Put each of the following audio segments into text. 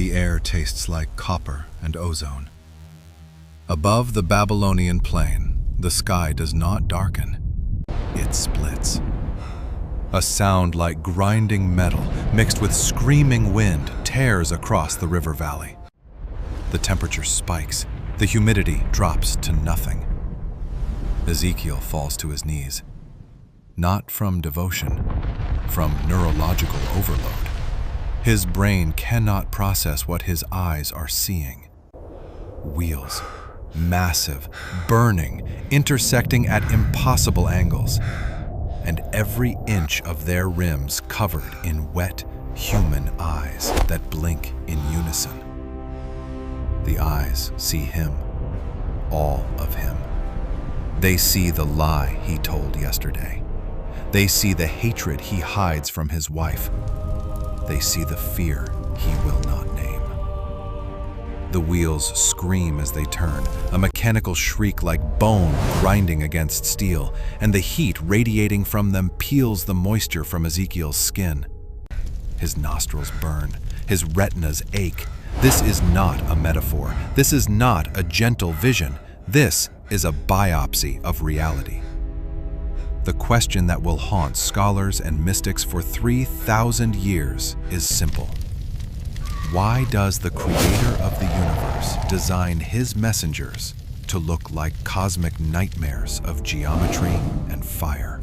The air tastes like copper and ozone. Above the Babylonian plain, the sky does not darken, it splits. A sound like grinding metal mixed with screaming wind tears across the river valley. The temperature spikes, the humidity drops to nothing. Ezekiel falls to his knees, not from devotion, from neurological overload. His brain cannot process what his eyes are seeing. Wheels, massive, burning, intersecting at impossible angles, and every inch of their rims covered in wet, human eyes that blink in unison. The eyes see him, all of him. They see the lie he told yesterday. They see the hatred he hides from his wife. They see the fear he will not name. The wheels scream as they turn, a mechanical shriek like bone grinding against steel, and the heat radiating from them peels the moisture from Ezekiel's skin. His nostrils burn, his retinas ache. This is not a metaphor. This is not a gentle vision. This is a biopsy of reality. The question that will haunt scholars and mystics for 3,000 years is simple. Why does the creator of the universe design his messengers to look like cosmic nightmares of geometry and fire?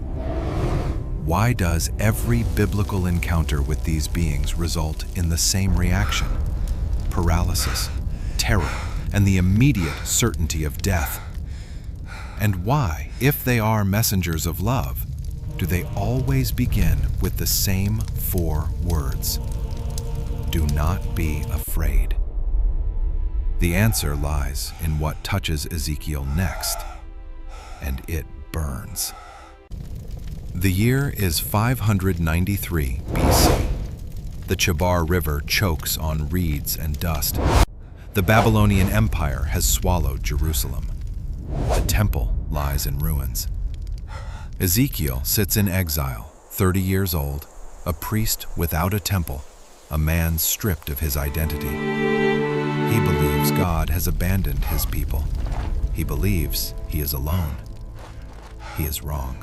Why does every biblical encounter with these beings result in the same reaction? Paralysis, terror, and the immediate certainty of death. And why, if they are messengers of love, do they always begin with the same 4 words? Do not be afraid. The answer lies in what touches Ezekiel next, and it burns. The year is 593 BC. The Chebar River chokes on reeds and dust. The Babylonian Empire has swallowed Jerusalem. The temple lies in ruins. Ezekiel sits in exile, 30 years old, a priest without a temple, a man stripped of his identity. He believes God has abandoned his people. He believes he is alone. He is wrong.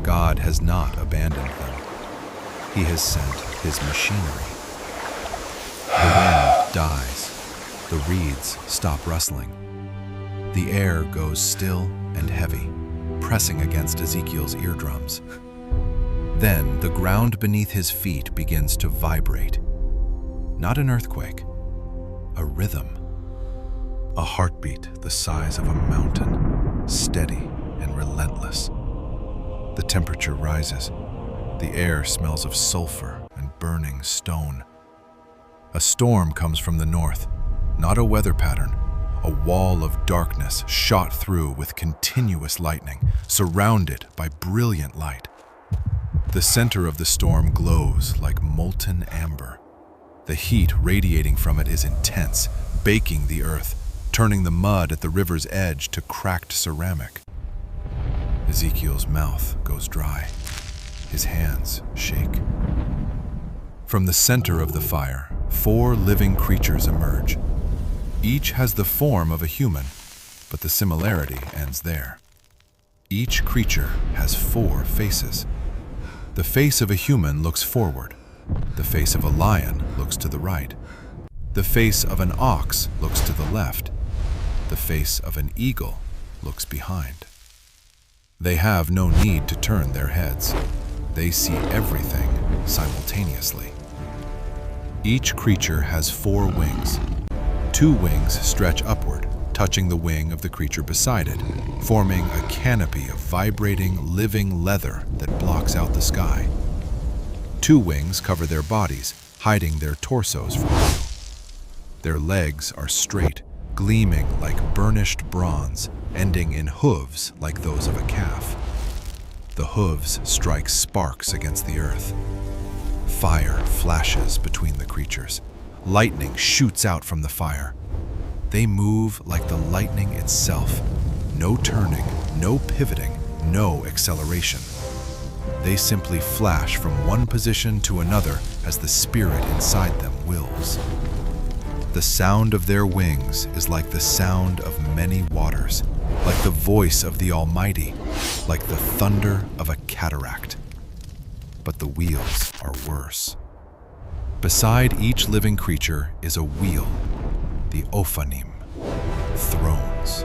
God has not abandoned them. He has sent his machinery. The wind dies. The reeds stop rustling. The air goes still and heavy, pressing against Ezekiel's eardrums. Then the ground beneath his feet begins to vibrate. Not an earthquake, a rhythm. A heartbeat the size of a mountain, steady and relentless. The temperature rises. The air smells of sulfur and burning stone. A storm comes from the north, not a weather pattern, a wall of darkness shot through with continuous lightning, surrounded by brilliant light. The center of the storm glows like molten amber. The heat radiating from it is intense, baking the earth, turning the mud at the river's edge to cracked ceramic. Ezekiel's mouth goes dry. His hands shake. From the center of the fire, 4 living creatures emerge. Each has the form of a human, but the similarity ends there. Each creature has 4 faces. The face of a human looks forward. The face of a lion looks to the right. The face of an ox looks to the left. The face of an eagle looks behind. They have no need to turn their heads. They see everything simultaneously. Each creature has 4 wings. 2 wings stretch upward, touching the wing of the creature beside it, forming a canopy of vibrating, living leather that blocks out the sky. 2 wings cover their bodies, hiding their torsos from view. Their legs are straight, gleaming like burnished bronze, ending in hooves like those of a calf. The hooves strike sparks against the earth. Fire flashes between the creatures. Lightning shoots out from the fire. They move like the lightning itself. No turning, no pivoting, no acceleration. They simply flash from one position to another as the spirit inside them wills. The sound of their wings is like the sound of many waters, like the voice of the Almighty, like the thunder of a cataract. But the wheels are worse. Beside each living creature is a wheel, the Ophanim, thrones,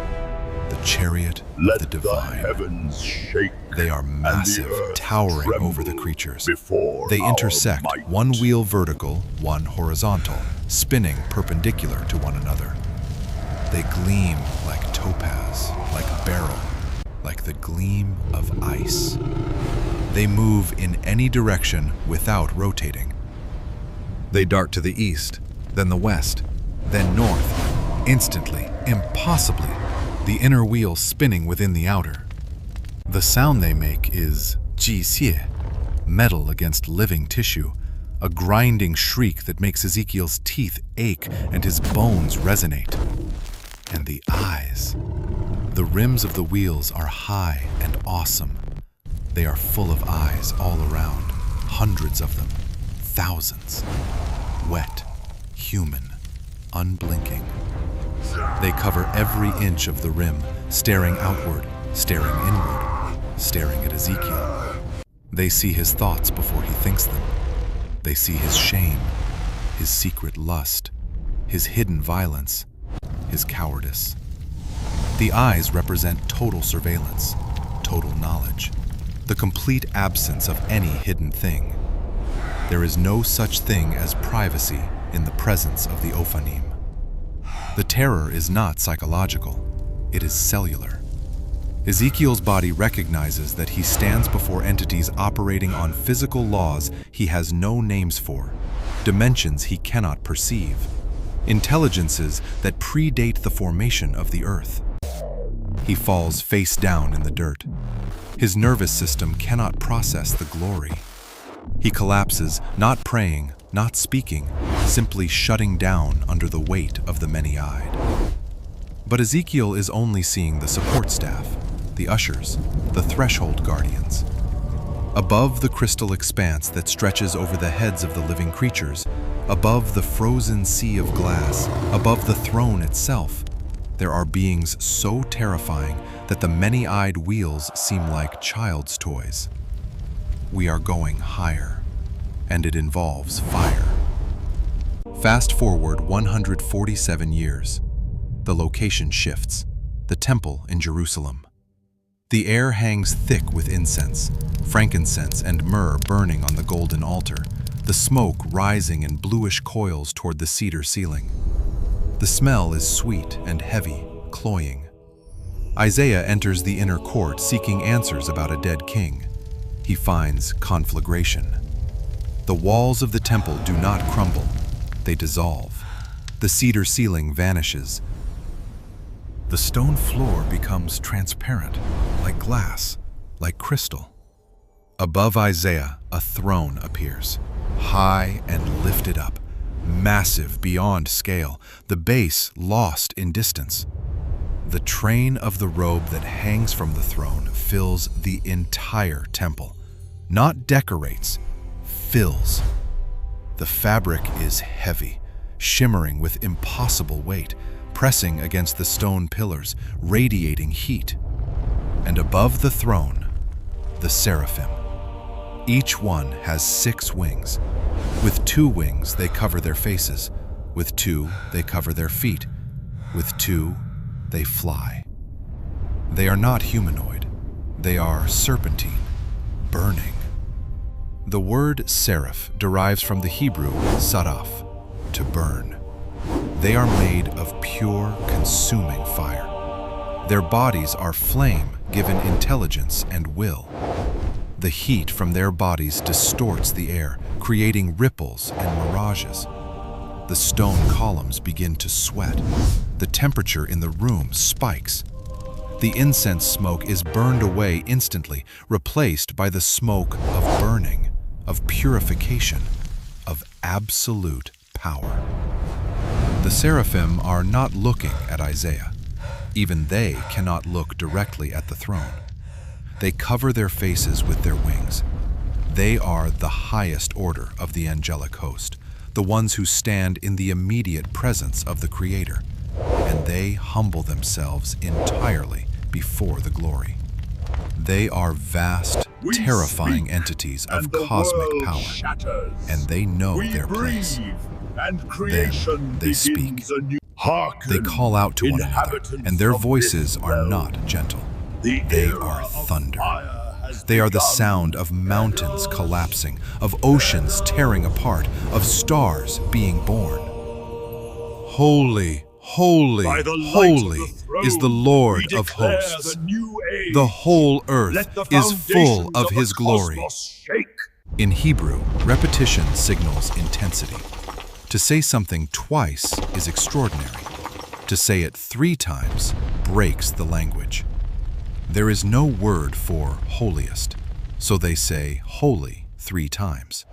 the chariot of the divine. Heavens shake. They are massive, towering over the creatures. They our intersect, might. one wheel vertical, one horizontal, spinning perpendicular to one another. They gleam like topaz, like beryl, like the gleam of ice. They move in any direction without rotating. They dart to the east, then the west, then north, instantly, impossibly, the inner wheel spinning within the outer. The sound they make is jixie, metal against living tissue, a grinding shriek that makes Ezekiel's teeth ache and his bones resonate. And the eyes. The rims of the wheels are high and awesome. They are full of eyes all around, hundreds of them, thousands. Wet, human, unblinking. They cover every inch of the rim, staring outward, staring inward, staring at Ezekiel. They see his thoughts before he thinks them. They see his shame, his secret lust, his hidden violence, his cowardice. The eyes represent total surveillance, total knowledge, the complete absence of any hidden thing. There is no such thing as privacy in the presence of the Ophanim. The terror is not psychological, it is cellular. Ezekiel's body recognizes that he stands before entities operating on physical laws he has no names for, dimensions he cannot perceive, intelligences that predate the formation of the earth. He falls face down in the dirt. His nervous system cannot process the glory. He collapses, not praying, not speaking, simply shutting down under the weight of the many-eyed. But Ezekiel is only seeing the support staff, the ushers, the threshold guardians. Above the crystal expanse that stretches over the heads of the living creatures, above the frozen sea of glass, above the throne itself, there are beings so terrifying that the many-eyed wheels seem like child's toys. We are going higher, and it involves fire. Fast forward 147 years. The location shifts, the temple in Jerusalem. The air hangs thick with incense, frankincense and myrrh burning on the golden altar, the smoke rising in bluish coils toward the cedar ceiling. The smell is sweet and heavy, cloying. Isaiah enters the inner court seeking answers about a dead king. He finds conflagration. The walls of the temple do not crumble, they dissolve. The cedar ceiling vanishes. The stone floor becomes transparent, like glass, like crystal. Above Isaiah, a throne appears, high and lifted up, massive beyond scale, the base lost in distance. The train of the robe that hangs from the throne fills the entire temple, not decorates, fills. The fabric is heavy, shimmering with impossible weight, pressing against the stone pillars, radiating heat. And above the throne, the Seraphim. Each one has 6 wings. With 2 wings, they cover their faces. With 2, they cover their feet. With 2, they fly. They are not humanoid. They are serpentine, burning. The word seraph derives from the Hebrew saraf, to burn. They are made of pure, consuming fire. Their bodies are flame given intelligence and will. The heat from their bodies distorts the air, creating ripples and mirages. The stone columns begin to sweat. The temperature in the room spikes. The incense smoke is burned away instantly, replaced by the smoke of burning, of purification, of absolute power. The Seraphim are not looking at Isaiah. Even they cannot look directly at the throne. They cover their faces with their wings. They are the highest order of the angelic host, the ones who stand in the immediate presence of the Creator, and they humble themselves entirely before the glory. They are vast, terrifying entities of cosmic power, and they know their place. Then they speak. They call out to one another, and their voices are not gentle. They are thunder. They are the sound of mountains collapsing, of oceans tearing apart, of stars being born. Holy, holy, holy is the Lord of hosts. The whole earth is full of His glory. In Hebrew, repetition signals intensity. To say something twice is extraordinary. To say it 3 times breaks the language. There is no word for holiest, so they say holy 3 times.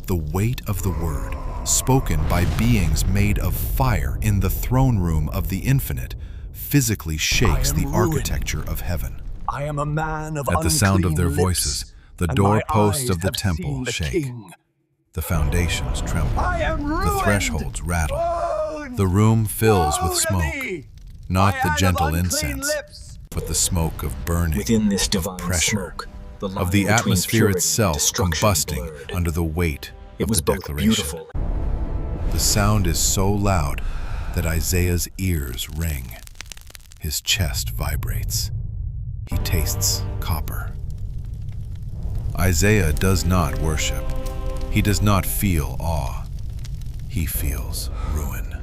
The weight of the word, spoken by beings made of fire in the throne room of the infinite, physically shakes the architecture of heaven. I am a man of At the sound of their unclean voices, lips, the and doorposts my of the eyes have temple seen the shake. King. The foundations tremble. I am The ruined. thresholds rattle. Woe, The room fills woe with to smoke, me. not I the am of gentle unclean incense, lips. but the smoke of burning, Within this divine pressure, smoke, the line of the between atmosphere purity and itself destruction combusting blurred. under the weight It of was the both declaration. beautiful. The sound is so loud that Isaiah's ears ring. His chest vibrates. He tastes copper. Isaiah does not worship. He does not feel awe. He feels ruin.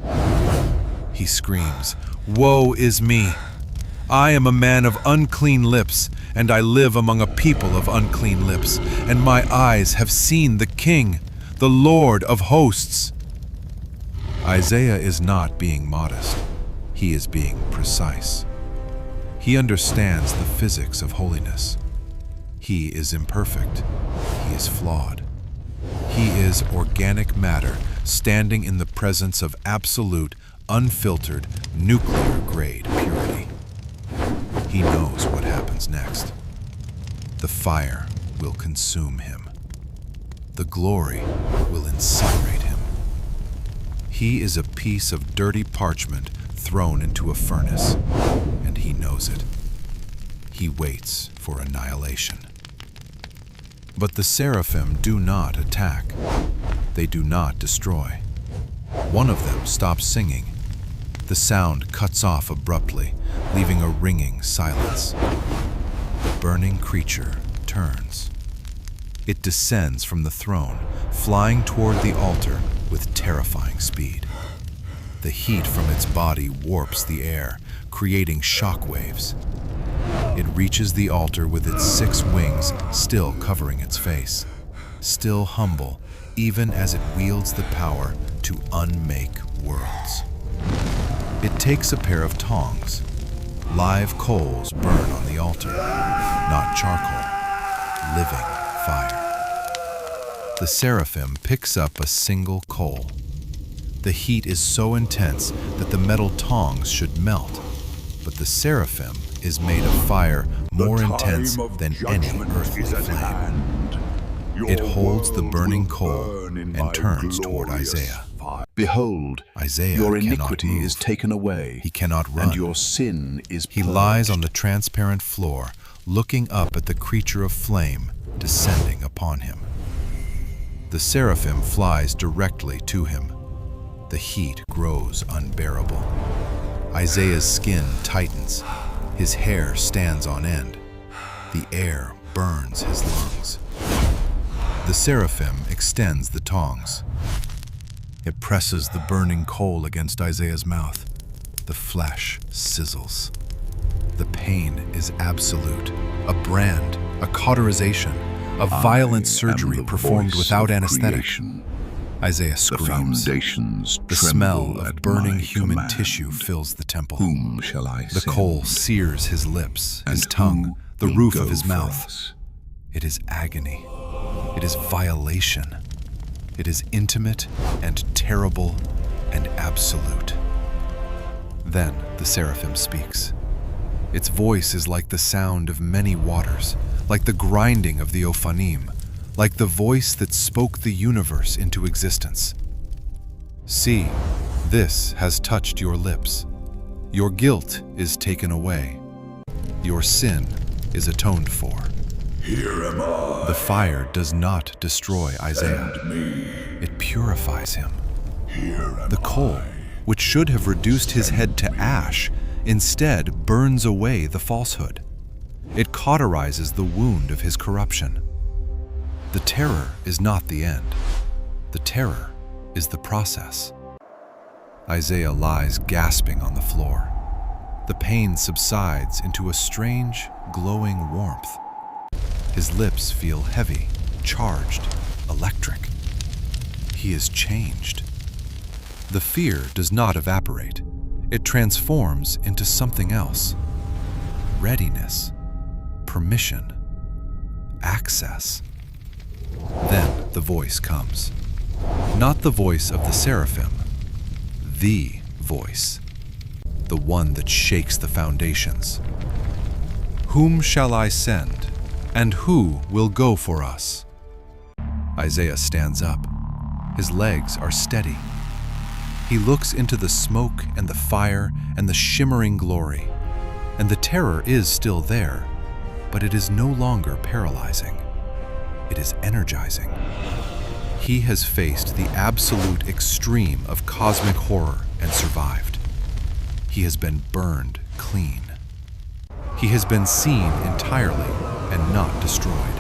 He screams, "Woe is me! I am a man of unclean lips, and I live among a people of unclean lips, and my eyes have seen the King, the Lord of hosts." Isaiah is not being modest. He is being precise. He understands the physics of holiness. He is imperfect. He is flawed. He is organic matter standing in the presence of absolute, unfiltered, nuclear-grade purity. He knows what happens next. The fire will consume him. The glory will incinerate him. He is a piece of dirty parchment thrown into a furnace, and he knows it. He waits for annihilation. But the Seraphim do not attack. They do not destroy. One of them stops singing. The sound cuts off abruptly, leaving a ringing silence. The burning creature turns. It descends from the throne, flying toward the altar with terrifying speed. The heat from its body warps the air, creating shock waves. It reaches the altar with its 6 wings still covering its face, still humble even as it wields the power to unmake worlds. It takes a pair of tongs. Live coals burn on the altar, not charcoal, living fire. The Seraphim picks up a single coal. The heat is so intense that the metal tongs should melt, but the Seraphim is made of fire more intense than any earthly flame. It holds the burning coal and turns toward Isaiah. Behold, Isaiah your cannot iniquity move. is taken away, He cannot run. and your sin is He purged. lies on the transparent floor, looking up at the creature of flame descending upon him. The Seraphim flies directly to him. The heat grows unbearable. Isaiah's skin tightens. His hair stands on end. The air burns his lungs. The Seraphim extends the tongs. It presses the burning coal against Isaiah's mouth. The flesh sizzles. The pain is absolute, a brand, a cauterization, a violent surgery performed without anesthetic. Isaiah The screams. foundations The tremble smell of at burning my human command. tissue fills the temple. Whom shall I The send? coal sears his lips, his And tongue, who the will roof go of his for mouth. us? It is agony. It is violation. It is intimate and terrible and absolute. Then the Seraphim speaks. Its voice is like the sound of many waters, like the grinding of the Ophanim, like the voice that spoke the universe into existence. See, this has touched your lips. Your guilt is taken away. Your sin is atoned for. Here am I. The fire does not destroy Isaiah. Send me. It purifies him. Here am The coal, I. which should have reduced his head to ash, instead burns away the falsehood. It cauterizes the wound of his corruption. The terror is not the end. The terror is the process. Isaiah lies gasping on the floor. The pain subsides into a strange, glowing warmth. His lips feel heavy, charged, electric. He is changed. The fear does not evaporate. It transforms into something else. Readiness, permission, access. Then the voice comes. Not the voice of the Seraphim, the voice, the one that shakes the foundations. Whom shall I send, and who will go for us? Isaiah stands up. His legs are steady. He looks into the smoke and the fire and the shimmering glory, and the terror is still there, but it is no longer paralyzing. It is energizing. He has faced the absolute extreme of cosmic horror and survived. He has been burned clean. He has been seen entirely and not destroyed.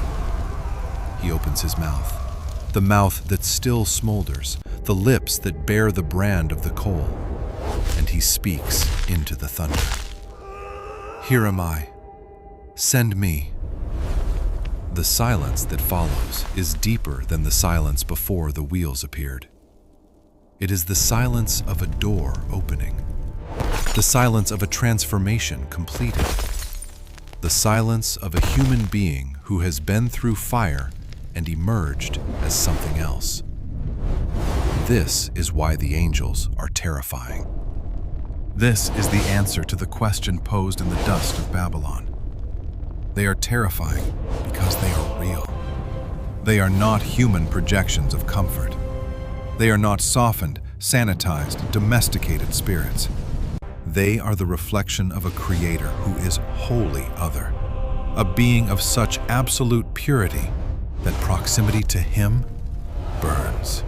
He opens his mouth, the mouth that still smolders, the lips that bear the brand of the coal, and he speaks into the thunder. Here am I. Send me. The silence that follows is deeper than the silence before the wheels appeared. It is the silence of a door opening, the silence of a transformation completed, the silence of a human being who has been through fire and emerged as something else. This is why the angels are terrifying. This is the answer to the question posed in the dust of Babylon. They are terrifying because they are real. They are not human projections of comfort. They are not softened, sanitized, domesticated spirits. They are the reflection of a creator who is wholly other, a being of such absolute purity that proximity to him burns.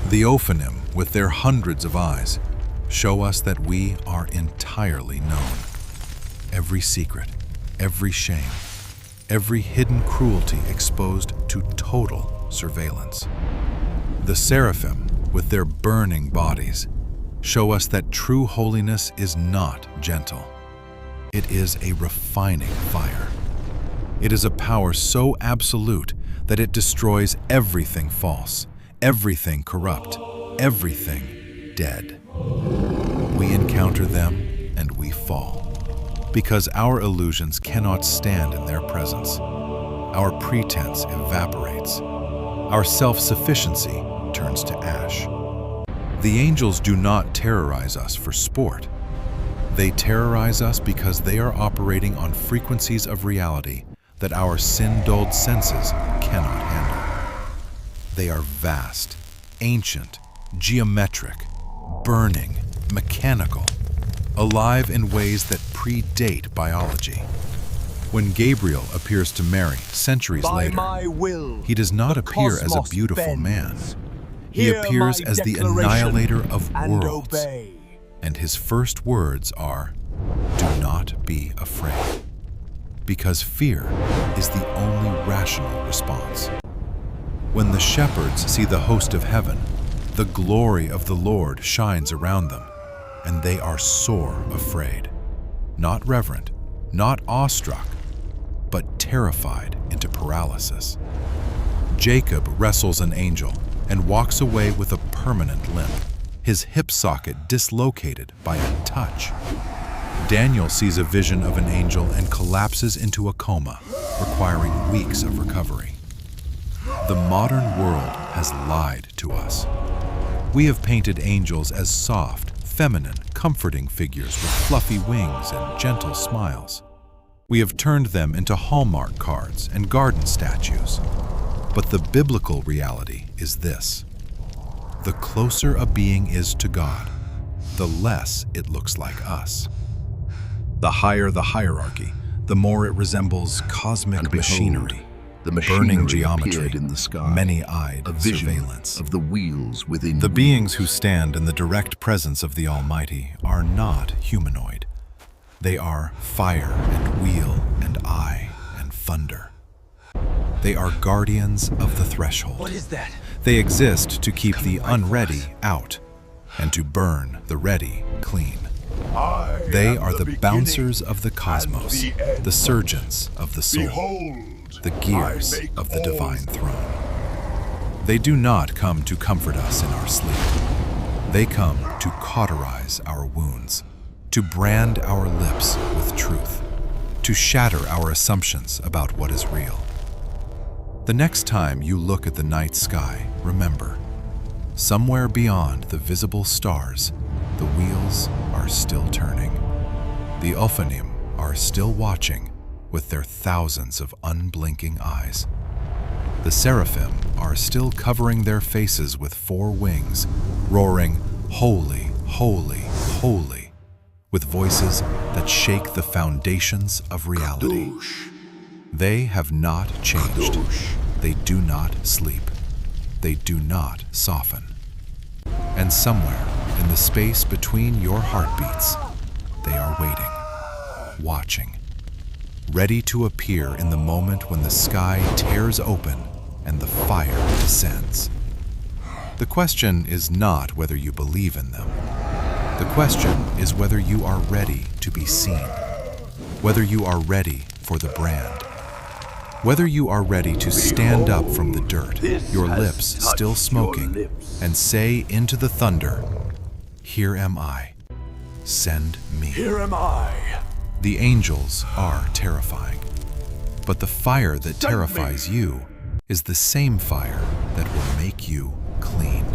The Ophanim, with their hundreds of eyes, show us that we are entirely known. Every secret, every shame, every hidden cruelty exposed to total surveillance. The Seraphim, with their burning bodies, show us that true holiness is not gentle. It is a refining fire. It is a power so absolute that it destroys everything false, everything corrupt, everything dead. We encounter them and we fall, because our illusions cannot stand in their presence. Our pretense evaporates. Our self-sufficiency turns to ash. The angels do not terrorize us for sport. They terrorize us because they are operating on frequencies of reality that our sin-dulled senses cannot handle. They are vast, ancient, geometric, burning, mechanical, alive in ways that predate biology. When Gabriel appears to Mary centuries later, he does not appear as a beautiful man. He appears as the annihilator of worlds, and his first words are, "Do not be afraid," because fear is the only rational response. When the shepherds see the host of heaven, the glory of the Lord shines around them, and they are sore afraid, not reverent, not awestruck, but terrified into paralysis. Jacob wrestles an angel and walks away with a permanent limp, his hip socket dislocated by a touch. Daniel sees a vision of an angel and collapses into a coma, requiring weeks of recovery. The modern world has lied to us. We have painted angels as soft, feminine, comforting figures with fluffy wings and gentle smiles. We have turned them into Hallmark cards and garden statues. But the biblical reality is this: the closer a being is to God, the less it looks like us. The higher the hierarchy, the more it resembles cosmic And behold, machinery, the machinery burning geometry, appeared in the sky, many-eyed a vision surveillance. of the wheels within The wheels. beings who stand in the direct presence of the Almighty are not humanoid. They are fire and wheel and eye and thunder. They are guardians of the threshold. What is that? They exist to keep the unready out and to burn the ready clean. I They am are the beginning bouncers of the cosmos, and the end. the surgeons of the soul, Behold, the gears I make of the all divine throne. They do not come to comfort us in our sleep. They come to cauterize our wounds, to brand our lips with truth, to shatter our assumptions about what is real. The next time you look at the night sky, remember, somewhere beyond the visible stars, the wheels are still turning. The Ophanim are still watching with their thousands of unblinking eyes. The Seraphim are still covering their faces with 4 wings, roaring, "Holy, holy, holy," with voices that shake the foundations of reality. Kadosh, They have not changed. Kadosh. They do not sleep. They do not soften. And somewhere in the space between your heartbeats, they are waiting, watching, ready to appear in the moment when the sky tears open and the fire descends. The question is not whether you believe in them. The question is whether you are ready to be seen, whether you are ready for the brand, whether you are ready to stand up from the dirt, your lips still smoking, and say into the thunder, "Here am I, send me." Here am I. The angels are terrifying, but the fire that terrifies you is the same fire that will make you clean.